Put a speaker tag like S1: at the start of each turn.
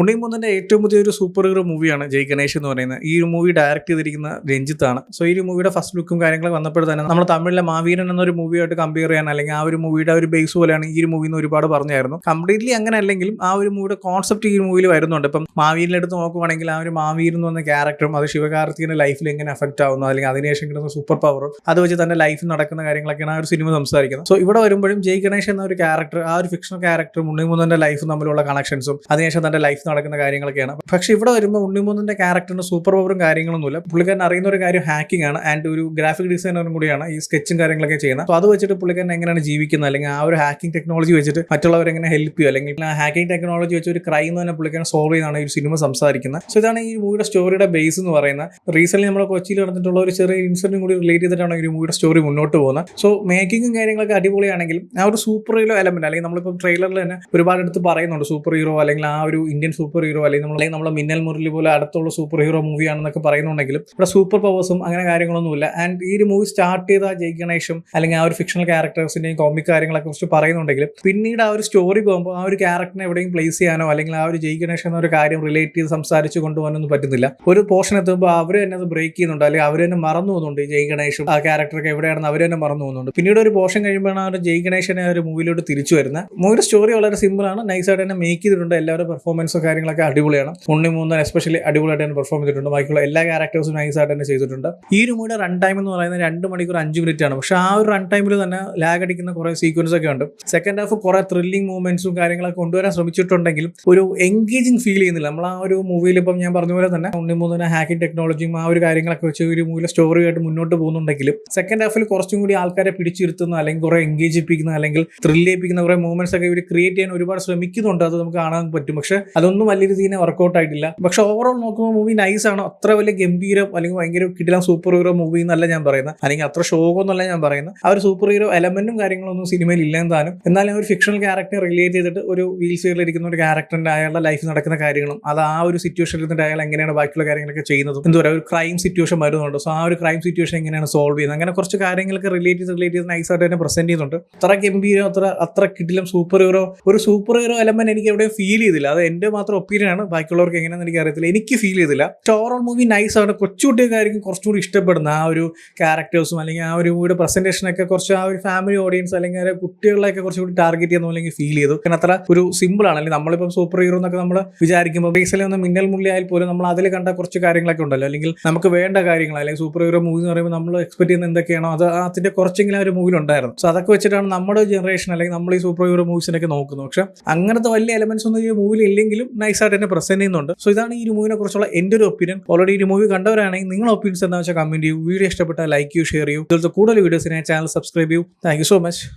S1: ഉണ്ണിമുന്നൻ്റെ ഏറ്റവും പുതിയൊരു super hero മൂവിയാണ് ജയ് ഗണേഷ് എന്ന് പറയുന്നത്. ഈ ഒരു മൂവി ഡയറക്റ്റ് ചെയ്തിരിക്കുന്ന രഞ്ജിത്താണ്. സോ ഈ ഒരു മൂവിയുടെ ഫസ്റ്റ് ലുക്കും കാര്യങ്ങളും വന്നപ്പോൾ തന്നെ നമ്മൾ തമിഴിലെ മാവീരൻ എന്നൊരു മൂവിയായിട്ട് കമ്പയർ ചെയ്യാൻ അല്ലെങ്കിൽ ആ ഒരു മൂവിയുടെ ഒരു ബേസ് പോലെയാണ് ഈ ഒരു മൂവി എന്ന് ഒരുപാട് പറഞ്ഞായിരുന്നു. കംപ്ലീറ്റ്ലി അങ്ങനെ അല്ലെങ്കിലും ആ ഒരു മൂവിയുടെ കോൺസെപ്റ്റ് ഈ മൂവിയിൽ വരുന്നുണ്ട്. ഇപ്പം മാവീരനെടുത്ത് നോക്കുവാണെങ്കിൽ ആ ഒരു മാവീരൻ എന്ന് പറഞ്ഞ ക്യാരക്ടറും അത് ശിവകാർത്തികന്റെ ലൈഫിൽ എങ്ങനെ അഫക്റ്റ് ആവുന്നു അല്ലെങ്കിൽ അതിനുശേഷം കിട്ടുന്ന സൂപ്പർ പവറും അത് വെച്ച് തന്നെ ലൈഫിൽ നടക്കുന്ന കാര്യങ്ങളൊക്കെയാണ് ആ ഒരു സിനിമ സംസാരിക്കുന്നത്. സോ ഇവിടെ വരുമ്പോഴും ജയ് ഗണേഷ് എന്ന ഒരു ക്യാരക്ടർ ആ ഒരു ഫിക്ഷണൽ ക്യാരക്ടറും ഉണ്ണിമുന്നന്റെ ലൈഫും തമ്മിലുള്ള കണക്ഷൻസും അതിനുശേഷം തന്റെ ലൈഫ് നടക്കുന്ന കാര്യങ്ങളൊക്കെയാണ്. പക്ഷെ ഇവിടെ വരുമ്പോൾ ഉണ്ണിമുന്നന്റെ ക്യാരക്ടറിന് സൂപ്പർ പവറും കാര്യങ്ങളൊന്നുമില്ല. പുള്ളിക്കാരൻ അറിയുന്ന ഒരു കാര്യം ഹാക്കിംഗ് ആണ് ആൻഡ് ഒരു ഗ്രാഫിക് ഡിസൈനറും കൂടിയാണ് ഈ സ്കെച്ചും കാര്യങ്ങളൊക്കെ ചെയ്യുന്നത്. സോ അത് വെച്ചിട്ട് പുള്ളിക്കാരൻ എങ്ങനെയാണ് ജീവിക്കുന്നത് അല്ലെങ്കിൽ ആ ഒരു ഹാക്കിംഗ് ടെക്നോളജി വെച്ചിട്ട് മറ്റുള്ളവർ എങ്ങനെ ഹെൽപ്പ് ചെയ്യും അല്ലെങ്കിൽ ആ ഹാക്കിംഗ് ടെക്നോളജി വെച്ച് ഒരു ക്രൈം തന്നെ പുള്ളിക്കാരൻ സോൾവ് ചെയ്യുന്നതാണ് ഈ സിനിമ സംസാരിക്കുന്നത്. സോ ഇതാണ് ഈ മൂവിയുടെ സ്റ്റോറിയുടെ ബേസ് എന്ന് പറയുന്നത്. റീസെന്റ് നമ്മൾ കൊച്ചിയിൽ നടന്നിട്ടുള്ള ഒരു ചെറിയ ഇൻസിഡന്റും കൂടി റിലേറ്റ് ചെയ്തിട്ടാണ് ഈ മൂവിയുടെ സ്റ്റോറി മുന്നോട്ട് പോകുന്നത്. സോ മേക്കിങ്ങും കാര്യങ്ങളൊക്കെ അടിപൊളിയാണെങ്കിലും ആ ഒരു സൂപ്പർ ഹീറോ എലമെന്റ് അല്ലെങ്കിൽ നമ്മളിപ്പോൾ ട്രെയിലറിൽ തന്നെ ഒരുപാട് അടുത്ത് പറയുന്നുണ്ട് സൂപ്പർ ഹീറോ അല്ലെങ്കിൽ ആ ഒരു ഇന്ത്യൻ സൂപ്പർ ഹീറോ അല്ലെങ്കിൽ നമ്മളെ മിന്നൽ മുരളി പോലെ അടുത്തുള്ള സൂപ്പർ ഹീറോ മൂവിയാണെന്നൊക്കെ പറയുന്നുണ്ടെങ്കിലും ഇവിടെ സൂപ്പർ പവേഴ്സും അങ്ങനെ കാര്യങ്ങളൊന്നുമില്ല. ആൻഡ് ഈ ഒരു മൂവി സ്റ്റാർട്ട് ചെയ്ത ജയ് ഗണേഷും അല്ലെങ്കിൽ ആ ഒരു ഫിക്ഷണൽ ക്യാരക്ടേഴ്സിന്റെയും കോമിക് കാര്യങ്ങളൊക്കെ കുറിച്ച് പറയുന്നുണ്ടെങ്കിലും പിന്നീട് ആ ഒരു സ്റ്റോറി പോകുമ്പോൾ ആ ഒരു ക്യാരക്ടറിനെ എവിടെയും പ്ലേസ് ചെയ്യാനോ അല്ലെങ്കിൽ ആ ഒരു ജയ് ഗണേഷ് എന്ന ഒരു കാര്യം റിലേറ്റ് ചെയ്ത് സംസാരിച്ച് കൊണ്ടുപോകാനൊന്നും പറ്റുന്നില്ല. ഒരു പോർഷൻ എത്തുമ്പോൾ അവർ തന്നെ അത് ബ്രേക്ക് ചെയ്യുന്നുണ്ട് അല്ലെങ്കിൽ അവർ തന്നെ മറന്നു പോകുന്നുണ്ട്. ജയ് ഗണേഷും ആ ക്യാരക്ടറൊക്കെ എവിടെയാണെന്ന് അവർ തന്നെ മറന്നു പോകുന്നുണ്ട്. പിന്നീട് ഒരു പോർഷൻ കഴിയുമ്പോഴാണ് ആ ഒരു ജയ് ഗണേഷിനെ ഒരു മൂവിയിലോട്ട് തിരിച്ചു വരുന്നത്. മൂവിയുടെ സ്റ്റോറി വളരെ സിമ്പിൾ ആണ്, നൈസായിട്ട് തന്നെ മേക്ക് ചെയ്തിട്ടുണ്ട്. എല്ലാവരുടെ പെർഫോമൻസും കാര്യങ്ങളൊക്കെ അടിപൊളിയാണ്. ഉണ്ണിമുന്നൻ എസ്പെഷ്യലി അടിപൊളിയായിട്ട് തന്നെ പെർഫോം ചെയ്തിട്ടുണ്ട്. ബാക്കിയുള്ള എല്ലാ ക്യാരക്ടേഴ്സും നൈസായിട്ട് തന്നെ ചെയ്തിട്ടുണ്ട്. ഈ ഒരു മൂവിയുടെ റൺ ടൈം എന്ന് പറയുന്നത് 2 മണിക്കൂർ 5 മിനിറ്റ് ആണ്. പക്ഷെ ആ ഒരു റൺ ടൈമിൽ തന്നെ ലാഗ് അടിക്കുന്ന കുറെ സീക്വൻസ് ഒക്കെ ഉണ്ട്. സെക്കൻഡ് ഹാഫ് കുറെ ത്രില്ലിംഗ് മൂവ്മെന്റ്സും കാര്യങ്ങളൊക്കെ കൊണ്ടുവരാൻ ശ്രമിച്ചിട്ടുണ്ടെങ്കിലും ഒരു എൻഗേജിങ് ഫീൽ ചെയ്യുന്നില്ല. നമ്മൾ ആ ഒരു മൂവിയിൽ ഇപ്പം ഞാൻ പറഞ്ഞ പോലെ തന്നെ ഉണ്ണിമുന്നനെ ഹാക്കിംഗ് ടെക്നോളജിയും ആ ഒരു കാര്യങ്ങളൊക്കെ വെച്ച് ഒരു മൂവിയിലെ സ്റ്റോറിയായിട്ട് മുന്നോട്ട് പോകുന്നുണ്ടെങ്കിലും സെക്കൻഡ് ഹാഫിൽ കുറച്ചും കൂടി ആൾക്കാരെ പിടിച്ചിരുത്തുന്ന അല്ലെങ്കിൽ കുറെ എൻഗേജ് ചെയ്യിപ്പിക്കുന്ന അല്ലെങ്കിൽ ത്രില്ലേപ്പിക്കുന്ന കുറെ മൂവ്മെന്റ്സ് ഒക്കെ ഇവർ ക്രിയേറ്റ് ചെയ്യാൻ ഒരുപാട് ശ്രമിക്കുന്നുണ്ട്. അത് നമുക്ക് കാണാൻ പറ്റും. പക്ഷെ അതൊന്നും വലിയ രീതിയിൽ വർക്കൗട്ട് ആയിട്ടില്ല. പക്ഷെ ഓവറോൾ നോക്കുമ്പോൾ മൂവി നൈസ് ആണ്. അത്ര വലിയ ഗംഭീരം അല്ലെങ്കിൽ ഭയങ്കര കിടിലം സൂപ്പർ ഹീറോ മൂവി എന്നല്ല ഞാൻ പറയുന്നത്, അല്ലെങ്കിൽ അത്ര ഷോകെന്നല്ല ഞാൻ പറയുന്നത്. ആ ഒരു സൂപ്പർ ഹീറോ എലമെന്റും കാര്യങ്ങളൊന്നും സിനിമയിൽ ഇല്ലെന്ന് താനും. എന്നാലും ഒരു ഫിക്ഷണൽ ക്യാരക്ടറെ റിലേറ്റ് ചെയ്തിട്ട് ഒരു വീൽ ചെയറിൽ ഇരിക്കുന്ന ഒരു ക്യാരക്ടറിന്റെ അയാളുടെ ലൈഫിൽ നടക്കുന്ന കാര്യങ്ങളും അത് ആ ഒരു സിറ്റുവേഷനിൽ ഇരുന്നിട്ട് അയാൾ എങ്ങനെയാണ് ബാക്കിയുള്ള കാര്യങ്ങളൊക്കെ ചെയ്യുന്നതും എന്താ പറയുക ഒരു ക്രൈം സിറ്റുവേഷൻ വരുന്നുണ്ട്. സോ ആ ഒരു ക്രൈം സിറ്റുവേഷൻ എങ്ങനെയാണ് സോൾവ് ചെയ്യുന്നത് അങ്ങനെ കുറച്ച് കാര്യങ്ങളൊക്കെ റിലേറ്റ് ചെയ്ത് നൈസായിട്ട് തന്നെ പ്രസന്റ് ചെയ്യുന്നുണ്ട്. അത്ര ഗംഭീരം അത്ര കിടിലം സൂപ്പർ ഹീറോ എലമെന്റ് എനിക്ക് എവിടെയും ഫീൽ ചെയ്തില്ല. അത് എന്റെ മാത്രം ഒപ്പീനിയൻ ആണ്. ബാക്കിയുള്ളവർക്ക് എങ്ങനെയാണെന്ന് എനിക്ക് അറിയത്തില്ല. എനിക്ക് ഫീൽ ചെയ്തില്ല. ഓവറോൾ മൂവി നൈസ് ആണ്. കൊച്ചുകുട്ടികൾക്കായിരിക്കും കുറച്ചുകൂടി ഇഷ്ടപ്പെടുന്ന ആ ഒരു ക്യാരക്ടേഴ്സും അല്ലെങ്കിൽ ആ ഒരു മൂവിയുടെ പ്രസന്റേഷനൊക്കെ കുറച്ച് ആ ഒരു ഫാമിലി ഓഡിയൻസ് അല്ലെങ്കിൽ കുട്ടികളെയൊക്കെ കുറച്ചുകൂടി ടാർഗറ്റ് ചെയ്യുന്ന പോലെ ഫീൽ ചെയ്തു. കാരണം അത്ര ഒരു സിമ്പിൾ ആണ്. അല്ലെങ്കിൽ നമ്മളിപ്പം സൂപ്പർ ഹീറോ എന്നൊക്കെ നമ്മൾ വിചാരിക്കുമ്പോൾ ബേസിലെ ഒന്ന് മിന്നൽ മുരളി ആയാൽ പോലും നമ്മൾ അതിൽ കണ്ട കുറച്ച് കാര്യങ്ങളൊക്കെ ഉണ്ടല്ലോ, അല്ലെങ്കിൽ നമുക്ക് വേണ്ട കാര്യങ്ങൾ അല്ലെങ്കിൽ സൂപ്പർ ഹീറോ മൂവി എന്ന് പറയുമ്പോൾ നമ്മൾ എക്സ്പെക്ട് ചെയ്യുന്ന എന്തൊക്കെയാണോ അത് അതിന്റെ കുറച്ചെങ്കിലും ആ ഒരു മൂവിയിൽ ഉണ്ടായിരുന്നു. സോ അതൊക്കെ വെച്ചിട്ടാണ് നമ്മുടെ ജനറേഷൻ അല്ലെങ്കിൽ നമ്മൾ ഈ സൂപ്പർ ഹീറോ മൂവീസിനൊക്കെ നോക്കുന്നത്. പക്ഷെ അങ്ങനത്തെ വലിയ എലമെന്റ്സ് ഒന്നും ഈ മൂവിയിൽ ഇല്ലെങ്കിലും നൈസായിട്ട് തന്നെ പ്രസന്റ് ചെയ്യുന്നുണ്ട്. സോ ഇതാണ് ഈ മൂവിനെ കുറിച്ചുള്ള എൻ്റെ ഒരു ഒപ്പീനിയൻ. ഓൾറെഡി ഈ മൂവി കണ്ടവരാണെങ്കിൽ നിങ്ങളുടെ ഒപ്പീനിയൻസ് എന്താ വെച്ചാൽ കമന്റ് ചെയ്യൂ. വീഡിയോ ഇഷ്ടപ്പെട്ടാൽ ലൈക്ക് ചെയ്യൂ, ഷെയർ ചെയ്യൂ. ഇതുപോലത്തെ കൂടുതൽ വീഡിയോസിനായി ചാനൽ സബ്സ്ക്രൈബ് ചെയ്യൂ. Thank you so much.